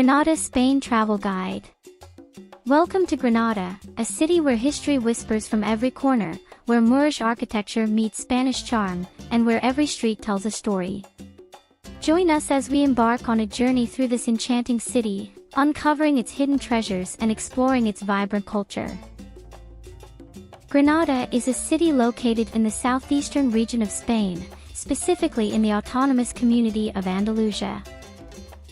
Granada, Spain Travel Guide. Welcome to Granada, a city where history whispers from every corner, where Moorish architecture meets Spanish charm, and where every street tells a story. Join us as we embark on a journey through this enchanting city, uncovering its hidden treasures and exploring its vibrant culture. Granada is a city located in the southeastern region of Spain, specifically in the autonomous community of Andalusia.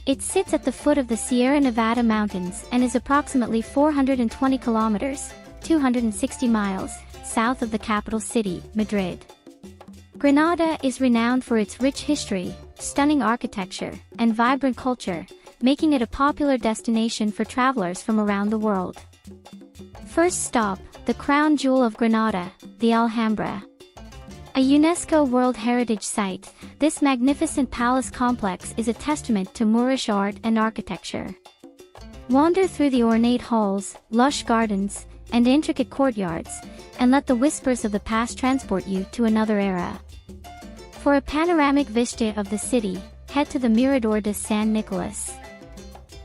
It sits at the foot of the Sierra Nevada mountains and is approximately 420 kilometers, 260 miles, south of the capital city, Madrid. Granada is renowned for its rich history, stunning architecture, and vibrant culture, making it a popular destination for travelers from around the world. First stop, the crown jewel of Granada, the Alhambra. A UNESCO World Heritage Site, this magnificent palace complex is a testament to Moorish art and architecture. Wander through the ornate halls, lush gardens, and intricate courtyards, and let the whispers of the past transport you to another era. For a panoramic vista of the city, head to the Mirador de San Nicolas.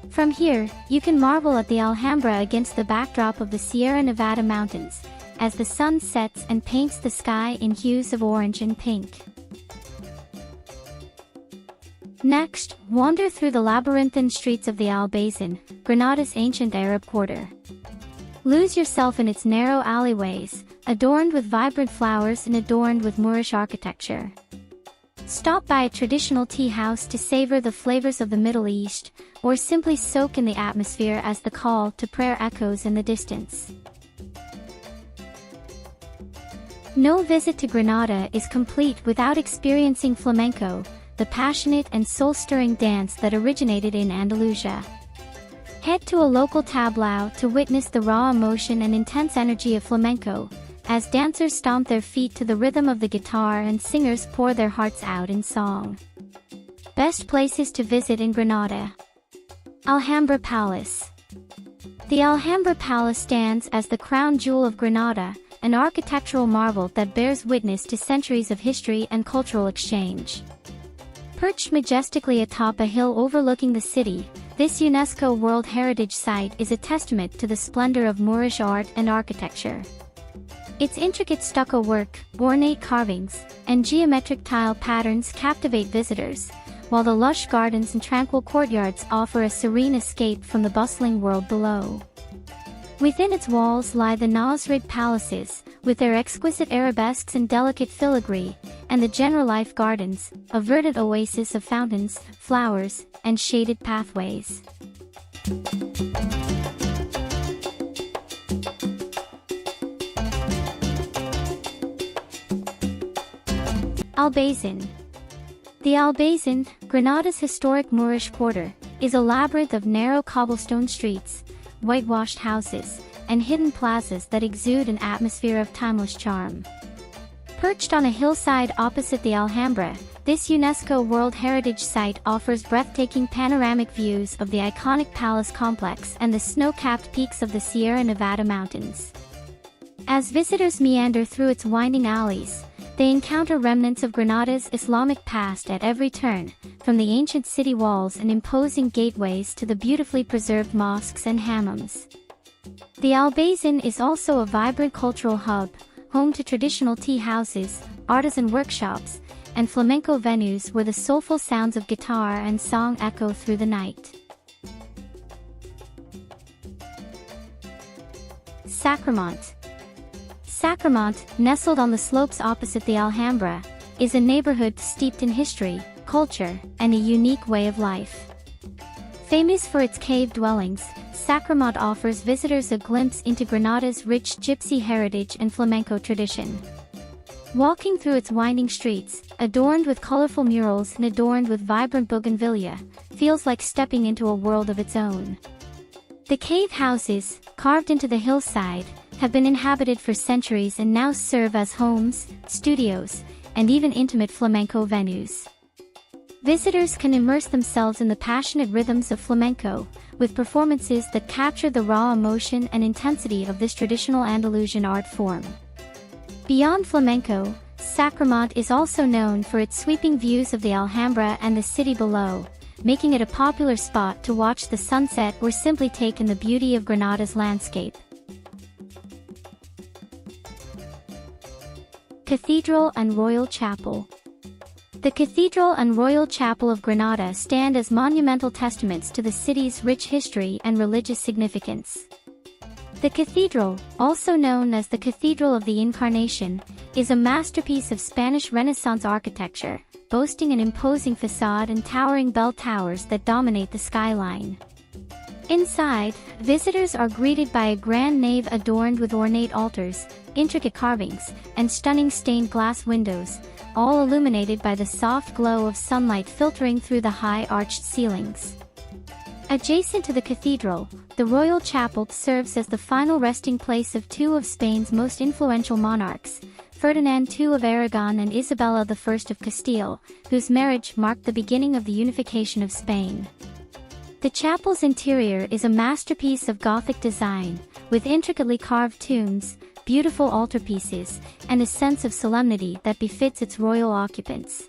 From here, you can marvel at the Alhambra against the backdrop of the Sierra Nevada mountains, as the sun sets and paints the sky in hues of orange and pink. Next, wander through the labyrinthine streets of the Albaicín, Granada's ancient Arab quarter. Lose yourself in its narrow alleyways, adorned with vibrant flowers and adorned with Moorish architecture. Stop by a traditional tea house to savor the flavors of the Middle East, or simply soak in the atmosphere as the call to prayer echoes in the distance. No visit to Granada is complete without experiencing flamenco, the passionate and soul-stirring dance that originated in Andalusia. Head to a local tablao to witness the raw emotion and intense energy of flamenco, as dancers stomp their feet to the rhythm of the guitar and singers pour their hearts out in song. Best places to visit in Granada. Alhambra Palace. The Alhambra Palace stands as the crown jewel of Granada, an architectural marvel that bears witness to centuries of history and cultural exchange. Perched majestically atop a hill overlooking the city, this UNESCO World Heritage Site is a testament to the splendor of Moorish art and architecture. Its intricate stucco work, ornate carvings, and geometric tile patterns captivate visitors, while the lush gardens and tranquil courtyards offer a serene escape from the bustling world below. Within its walls lie the Nasrid palaces, with their exquisite arabesques and delicate filigree, and the general life gardens, a verdant oasis of fountains, flowers, and shaded pathways. Albaicín. The Albaicín, Granada's historic Moorish quarter, is a labyrinth of narrow cobblestone streets, whitewashed houses, and hidden plazas that exude an atmosphere of timeless charm. Perched on a hillside opposite the Alhambra, this UNESCO World Heritage Site offers breathtaking panoramic views of the iconic palace complex and the snow-capped peaks of the Sierra Nevada mountains. As visitors meander through its winding alleys, they encounter remnants of Granada's Islamic past at every turn, from the ancient city walls and imposing gateways to the beautifully preserved mosques and hammams. The Albaicín is also a vibrant cultural hub, home to traditional tea houses, artisan workshops, and flamenco venues where the soulful sounds of guitar and song echo through the night. Sacramont. Sacramont, nestled on the slopes opposite the Alhambra, is a neighborhood steeped in history, culture, and a unique way of life. Famous for its cave dwellings, Sacramont offers visitors a glimpse into Granada's rich gypsy heritage and flamenco tradition. Walking through its winding streets, adorned with colorful murals and adorned with vibrant bougainvillea, feels like stepping into a world of its own. The cave houses, carved into the hillside, have been inhabited for centuries and now serve as homes, studios, and even intimate flamenco venues. Visitors can immerse themselves in the passionate rhythms of flamenco, with performances that capture the raw emotion and intensity of this traditional Andalusian art form. Beyond flamenco, Sacramont is also known for its sweeping views of the Alhambra and the city below, making it a popular spot to watch the sunset or simply take in the beauty of Granada's landscape. Cathedral and Royal Chapel. The Cathedral and Royal Chapel of Granada stand as monumental testaments to the city's rich history and religious significance. The cathedral, also known as the Cathedral of the Incarnation, is a masterpiece of Spanish Renaissance architecture, boasting an imposing facade and towering bell towers that dominate the skyline. Inside, visitors are greeted by a grand nave adorned with ornate altars, intricate carvings, and stunning stained glass windows, all illuminated by the soft glow of sunlight filtering through the high arched ceilings. Adjacent to the cathedral, the Royal Chapel serves as the final resting place of two of Spain's most influential monarchs, Ferdinand II of Aragon and Isabella I of Castile, whose marriage marked the beginning of the unification of Spain. The chapel's interior is a masterpiece of Gothic design, with intricately carved tombs, beautiful altarpieces, and a sense of solemnity that befits its royal occupants.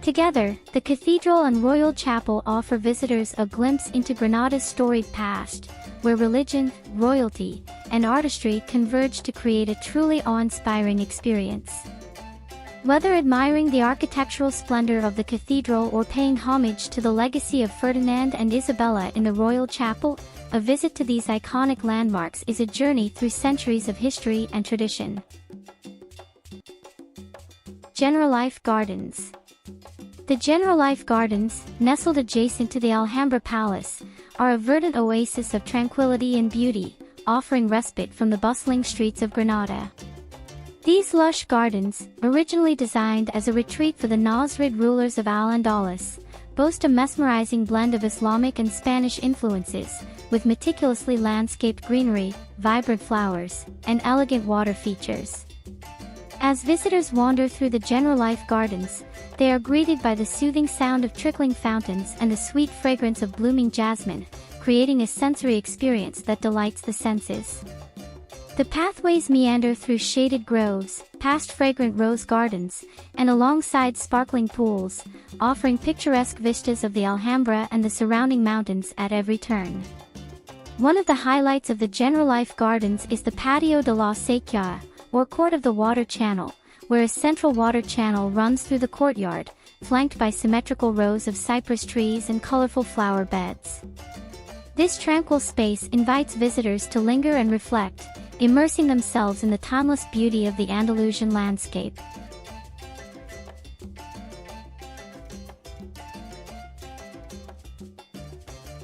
Together, the Cathedral and Royal Chapel offer visitors a glimpse into Granada's storied past, where religion, royalty, and artistry converge to create a truly awe-inspiring experience. Whether admiring the architectural splendor of the cathedral or paying homage to the legacy of Ferdinand and Isabella in the Royal Chapel, a visit to these iconic landmarks is a journey through centuries of history and tradition. Generalife Gardens. The Generalife Gardens, nestled adjacent to the Alhambra Palace, are a verdant oasis of tranquility and beauty, offering respite from the bustling streets of Granada. These lush gardens, originally designed as a retreat for the Nasrid rulers of Al-Andalus, boast a mesmerizing blend of Islamic and Spanish influences, with meticulously landscaped greenery, vibrant flowers, and elegant water features. As visitors wander through the Generalife Gardens, they are greeted by the soothing sound of trickling fountains and the sweet fragrance of blooming jasmine, creating a sensory experience that delights the senses. The pathways meander through shaded groves, past fragrant rose gardens, and alongside sparkling pools, offering picturesque vistas of the Alhambra and the surrounding mountains at every turn. One of the highlights of the Generalife Gardens is the Patio de la Sequía, or Court of the Water Channel, where a central water channel runs through the courtyard, flanked by symmetrical rows of cypress trees and colorful flower beds. This tranquil space invites visitors to linger and reflect, immersing themselves in the timeless beauty of the Andalusian landscape.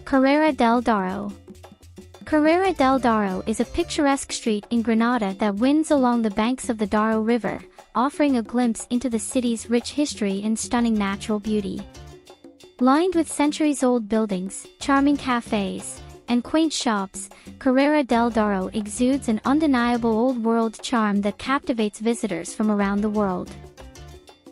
Carrera del Darro. Carrera del Darro is a picturesque street in Granada that winds along the banks of the Darro River, offering a glimpse into the city's rich history and stunning natural beauty. Lined with centuries-old buildings, charming cafes, and quaint shops, Carrera del Darro exudes an undeniable old-world charm that captivates visitors from around the world.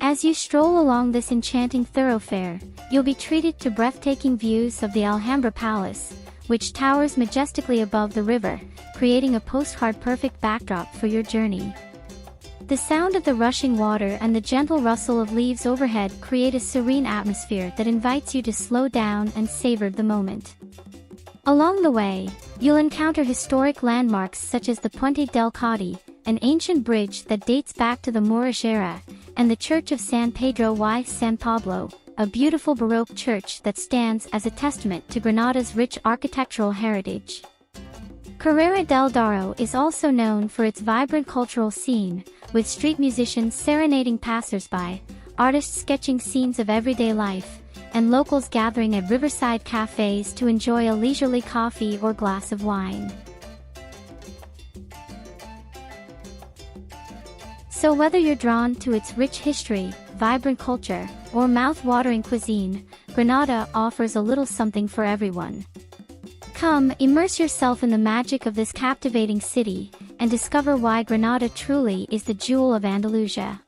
As you stroll along this enchanting thoroughfare, you'll be treated to breathtaking views of the Alhambra Palace, which towers majestically above the river, creating a postcard-perfect backdrop for your journey. The sound of the rushing water and the gentle rustle of leaves overhead create a serene atmosphere that invites you to slow down and savor the moment. Along the way, you'll encounter historic landmarks such as the Puente del Cadi, an ancient bridge that dates back to the Moorish era, and the Church of San Pedro y San Pablo, a beautiful Baroque church that stands as a testament to Granada's rich architectural heritage. Carrera del Darro is also known for its vibrant cultural scene, with street musicians serenading passers-by, artists sketching scenes of everyday life, and locals gathering at riverside cafes to enjoy a leisurely coffee or glass of wine. So whether you're drawn to its rich history, vibrant culture, or mouth-watering cuisine, Granada offers a little something for everyone. Come, immerse yourself in the magic of this captivating city, and discover why Granada truly is the jewel of Andalusia.